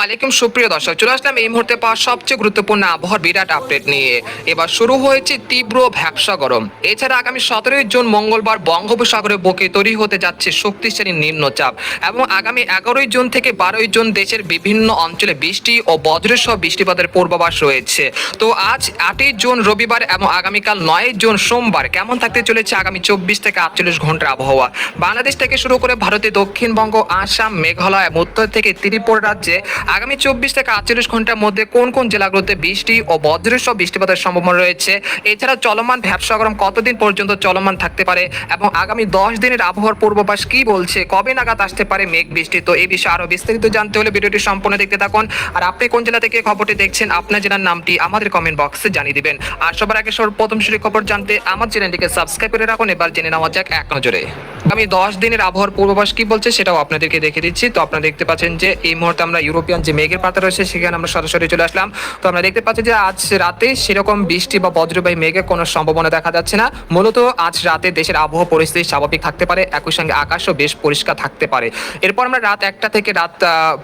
আলাইকুম সুপ্রিয় দর্শক, চলে আসলাম এই মুহূর্তে পাওয়া সবচেয়ে গুরুত্বপূর্ণ আবহাওয়ার বিরাট আপডেট নিয়ে। এবার শুরু হয়েছে তীব্র ভ্যাপসা গরম। এছাড়া আগামী 17 জুন মঙ্গলবার বঙ্গোপসাগরের বুকে তৈরি হতে যাচ্ছে শক্তিশালী নিম্নচাপ, এবং আগামী 11 জুন থেকে 12 জুন দেশের বিভিন্ন অঞ্চলে বৃষ্টি ও বজ্রসহ বৃষ্টিপাতের পূর্বাভাস রয়েছে। তো আজ 8 জুন রবিবার এবং আগামীকাল 9 জুন সোমবার কেমন থাকতে চলেছে আগামী 24 থেকে 48 ঘন্টার আবহাওয়া। বাংলাদেশ থেকে শুরু করে ভারতের দক্ষিণবঙ্গ, আসাম, মেঘালয় এবং উত্তর থেকে ত্রিপুরা রাজ্যে আগামী 24 থেকে 48 ঘন্টার মধ্যে কোন কোন জেলাগুলোতে বৃষ্টি ও বজ্রসহ বৃষ্টিপাতের সম্ভাবনা রয়েছে। এছাড়া চলমান ভ্যাপসা গরম কতদিন পর্যন্ত চলমান থাকতে পারে এবং আগামী 10 দিনের আবহাওয়ার পূর্বাভাস কি বলছে, কবে নাগাদ আসতে পারে মেঘ বৃষ্টি। তো এই বিষয়ে আরো বিস্তারিত জানতে হলে ভিডিওটি সম্পূর্ণ দেখতে থাকুন। আর আপনি কোন জেলা থেকে খবরটি দেখছেন, আপনার জেলার নামটি আমাদের কমেন্ট বক্সে জানিয়ে দিবেন। আর সবার আগে সর্বপ্রথম খবর জানতে আমার চ্যানেলটিকে সাবস্ক্রাইব করে রাখুন। এবার জেনে নেওয়া যাক এক নজরে আগামী 10 দিনের আবহাওয়ার পূর্বাভাস কি বলছে সেটাও আপনাদেরকে দেখে দিচ্ছি। তো আপনারা দেখতে পাচ্ছেন যে এই মুহূর্তে আমরা ইউরোপিয়ান যে মেঘের পাতা রয়েছে সেখানে আমরা সরাসরি চলে আসলাম। তো আমরা দেখতে পাচ্ছি যে আজ রাতে সেরকম বৃষ্টি বা বজ্রবায়ু মেঘের কোনো সম্ভাবনা দেখা যাচ্ছে না। মূলত আজ রাতে দেশের আবহাওয়া পরিস্থিতি স্বাভাবিক থাকতে পারে, একই সঙ্গে আকাশও বেশ পরিষ্কার থাকতে পারে। এরপর আমরা রাত 1টা থেকে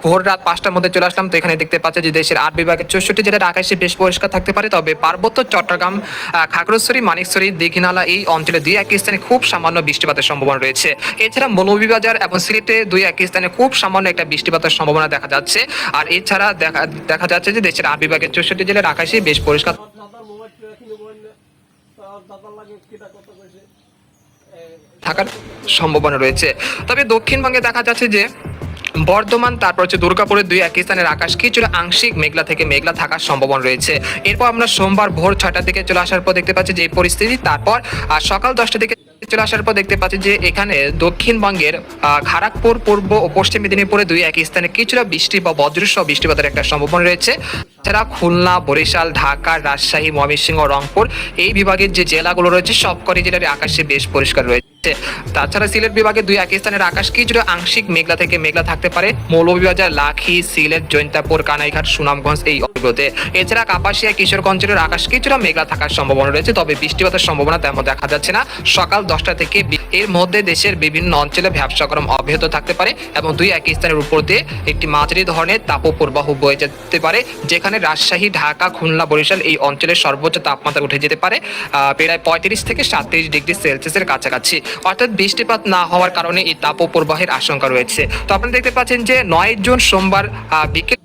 ভোর রাত 5টার মধ্যে চলে আসলাম। তো এখানে দেখতে পাচ্ছি যে দেশের 8 বিভাগের 64 জেলার আকাশে বেশ পরিষ্কার থাকতে পারে, তবে পার্বত্য চট্টগ্রাম, খাগড়াছড়ি, মানিকছড়ি, দীঘিনালা এই অঞ্চলে 2-1 স্থানে খুব সামান্য বৃষ্টিপাতের সম্ভাবনা রয়েছে। এছাড়া মৌলভীবাজার এবং সিলেটে 2-1 স্থানে খুব সামান্য একটা বৃষ্টিপাতের সম্ভাবনা দেখা যাচ্ছে। আর এছাড়া দেখা যাচ্ছে যে দেশের 8 বিভাগের 64 জেলার আকাশে বেশ পরিষ্কার থাকার সম্ভাবনা রয়েছে। তবে দক্ষিণবঙ্গে দেখা যাচ্ছে যে বর্ধমান, তারপর হচ্ছে দুর্গাপুরের 2-1 স্থানের আকাশ কিছুটা আংশিক মেঘলা থেকে মেঘলা থাকার সম্ভাবনা রয়েছে। এরপর আমরা সোমবার ভোর 6টা থেকে চলে আসার পর দেখতে পাচ্ছি যে এই পরিস্থিতি। তারপর সকাল 10টা থেকে চলে আসার পর দেখতে পাচ্ছি যে এখানে দক্ষিণবঙ্গের খড়গপুর, পূর্ব ও পশ্চিম মেদিনীপুরে 2-1 স্থানে কিছুটা বৃষ্টি বা বজ্রসহ বৃষ্টিপাতের একটা সম্ভাবনা রয়েছে। এছাড়া খুলনা, বরিশাল, ঢাকা, রাজশাহী, ময়মনসিংহ, রংপুর এই বিভাগের যে জেলাগুলো রয়েছে সবকটি জেলার আকাশে বেশ পরিষ্কার রয়েছে। তাছাড়া সিলেট বিভাগে 2-1 স্থানের আকাশ কিছুটা আংশিক মেঘলা থেকে মেঘলা থাকতে পারে মৌলভীবাজার, লাখি, সিলেট, জৈন্তাপুর, কানাইঘাট, সুনামগঞ্জ এই অঞ্চলগুলোতে। এছাড়া কাপাসিয়া, কিশোরগঞ্জের আকাশ কিছুটা মেঘলা থাকার সম্ভাবনা রয়েছে, তবে বৃষ্টিপাতের সম্ভাবনা তেমন দেখা যাচ্ছে না। সকাল 10টা থেকে এর মধ্যে দেশের বিভিন্ন অঞ্চলে ভ্যাপসা গরম অব্যাহত থাকতে পারে এবং 2-1 স্থানের উপর দিয়ে একটি মাঝারি ধরনের তাপপ্রবাহ বয়ে যেতে পারে, যেখানে রাজশাহী, ঢাকা, খুলনা, বরিশাল এই অঞ্চলের সর্বোচ্চ তাপমাত্রা উঠে যেতে পারে প্রায় 35 থেকে 37 ডিগ্রি সেলসিয়াসের কাছাকাছি। অর্থাৎ বৃষ্টিপাত না হওয়ার কারণে এই তাপপ্রবাহের আশঙ্কা রয়েছে। তো আপনারা দেখতে পাচ্ছেন যে 9 জুন সোমবার বিকেল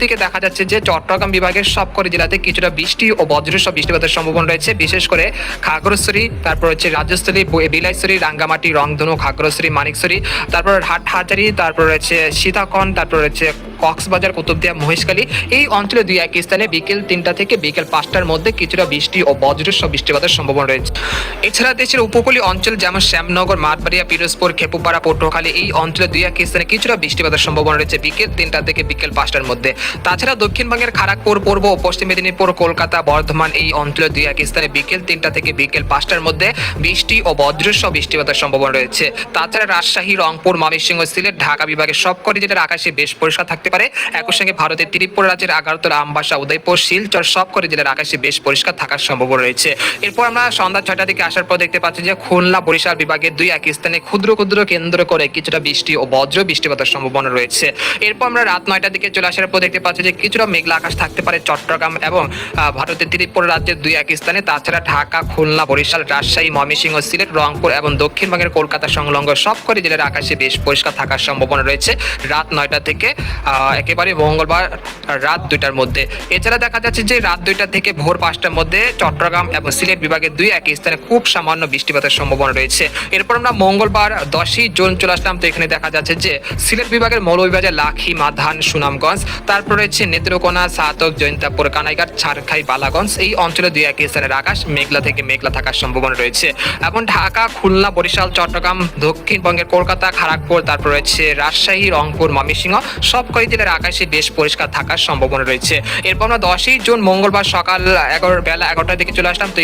দিকে দেখা যাচ্ছে যে চট্টগ্রাম বিভাগের সবকটি জেলাতে কিছুটা বৃষ্টি ও বজ্রসহ বৃষ্টিপাতের সম্ভাবনা রয়েছে। বিশেষ করে খাগড়াছড়ি, তারপর হচ্ছে রাজস্থলী, বিলাইছড়ি, রাঙ্গামাটি, রংধনু, খাগড়াছড়ি, মানিকছড়ি, তারপর হাটহাজারী, তারপর রয়েছে সীতাকন, তারপর রয়েছে কক্সবাজার, কুতুবদিয়া, মহেশখালী এই অঞ্চলে 2-1 স্থানে বিকেল 3টা থেকে বিকেল 5টার মধ্যে কিছুটা বৃষ্টি ও বজ্রসহ বৃষ্টিপাতের সম্ভাবনা রয়েছে। এছাড়া দেশের উপকূলীয় অঞ্চল যেমন শ্যামনগর, মাঠবাড়িয়া, পিরোজপুর, খেপুপাড়া, পটুয়াখালী এই অঞ্চলে 2-1 স্থানে কিছুটা বৃষ্টিপাতের সম্ভাবনা রয়েছে বিকেল 3টা থেকে বিকেল 5টার মধ্যে। তাছাড়া দক্ষিণবঙ্গের খড়গপুর, পূর্ব ও পশ্চিম মেদিনীপুর, কলকাতা, বর্ধমান এই অঞ্চলে 2-1 স্থানে বিকেল 3টা থেকে বিকেল 5টার মধ্যে বৃষ্টি ও বজ্রসহ বৃষ্টিপাতের সম্ভাবনা রয়েছে। তাছাড়া রাজশাহী, রংপুর, ময়মনসিংহ, সিলেট, ঢাকা বিভাগের সবকটি জেলার আকাশে বেশ পরিষ্কার থাকতে পারে। একই সঙ্গে ভারতের ত্রিপুরা রাজ্যের আগারতলা, আমবাসা, উদয়পুর, শিলচর সবকটি জেলার আকাশে বেশ পরিষ্কার থাকার সম্ভাবনা রয়েছে। এরপর আমরা সন্ধ্যা 6টা থেকে আসার পর দেখতে পাচ্ছি যে খুলনা, বরিশাল বিভাগের 2-1 স্থানে ক্ষুদ্র ক্ষুদ্র কেন্দ্র করে কিছুটা বৃষ্টি ও বজ্র বৃষ্টিপাতের সম্ভাবনা রয়েছে। এরপর আমরা রাত 9টার দিকে চলে আসার পর দেখতে পাচ্ছি যে কিছুটা মেঘলা আকাশ থাকতে পারে চট্টগ্রাম এবং ভারতের ত্রিপুরা রাজ্যের 2-1 স্থানে। তাছাড়া ঢাকা, খুলনা, বরিশাল, রাজশাহী, ময়মনসিংহ, সিলেট, রংপুর এবং দক্ষিণবঙ্গের কলকাতা সংলগ্ন সবকটি জেলার আকাশে বেশ পরিষ্কার থাকার সম্ভাবনা রয়েছে রাত 9টা থেকে একেবারে মঙ্গলবার রাত 2টার মধ্যে। এছাড়া দেখা যাচ্ছে যে রাত 2টা থেকে ভোর 5টার মধ্যে চট্টগ্রাম এবং সিলেট বিভাগের 2-1 স্থানে খুব সামান্য বৃষ্টিপাতের সম্ভাবনা রয়েছে। এরপর আমরা মঙ্গলবার 10ই জুন চলে আসলাম। তো এখানে দেখা যাচ্ছে যে সিলেট বিভাগের মৌলভীবাজার, লাখি, মাধান, সুনামগঞ্জ, তারপর রয়েছে নেত্রকোনা, সাতক, জৈন্তাপুর, কানাইঘাট, ছারখাই, বালাগঞ্জ এই অঞ্চলে 2-1 স্থানের আকাশ মেঘলা থেকে মেঘলা থাকার সম্ভাবনা রয়েছে। এবং ঢাকা, খুলনা, বরিশাল, চট্টগ্রাম, দক্ষিণবঙ্গের কলকাতা, খড়গপুর, তারপর রয়েছে রাজশাহী, রংপুর, ময়মনসিংহ সবকটি জেলার আকাশে বেশ পরিষ্কার থাকার সম্ভাবনা রয়েছে। এরপর আমরা 10ই জুন মঙ্গলবার সকাল বেলা 11টার দিকে চলে আসলাম। তো